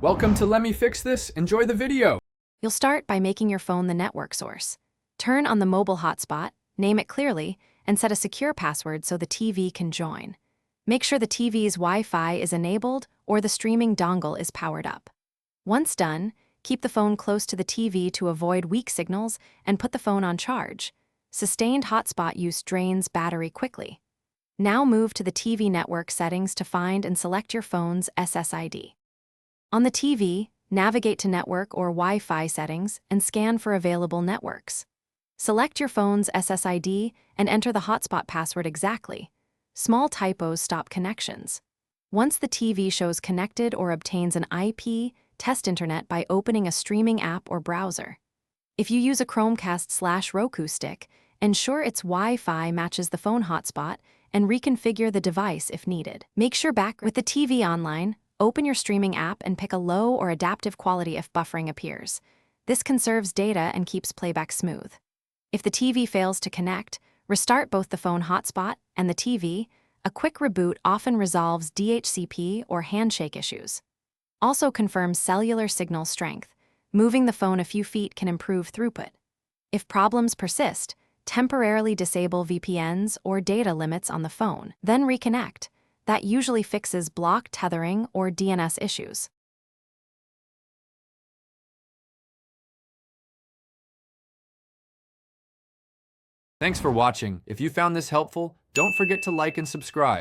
Welcome to Let Me Fix This. Enjoy the video. You'll start by making your phone the network source. Turn on the mobile hotspot, name it clearly, and set a secure password so the TV can join. Make sure the TV's Wi-Fi is enabled or the streaming dongle is powered up. Once done, keep the phone close to the TV to avoid weak signals and put the phone on charge. Sustained hotspot use drains battery quickly. Now move to the TV network settings to find and select your phone's SSID. On the TV, navigate to Network or Wi-Fi settings and scan for available networks. Select your phone's SSID and enter the hotspot password exactly. Small typos stop connections. Once the TV shows connected or obtains an IP, test internet by opening a streaming app or browser. If you use a Chromecast/Roku stick, ensure its Wi-Fi matches the phone hotspot and reconfigure the device if needed. Make sure with the TV online, open your streaming app and pick a low or adaptive quality if buffering appears. This conserves data and keeps playback smooth. If the TV fails to connect, restart both the phone hotspot and the TV. A quick reboot often resolves DHCP or handshake issues. Also confirms cellular signal strength. Moving the phone a few feet can improve throughput. If problems persist, temporarily disable VPNs or data limits on the phone, then reconnect. That usually fixes block tethering or DNS issues. Thanks for watching. If you found this helpful, don't forget to like and subscribe.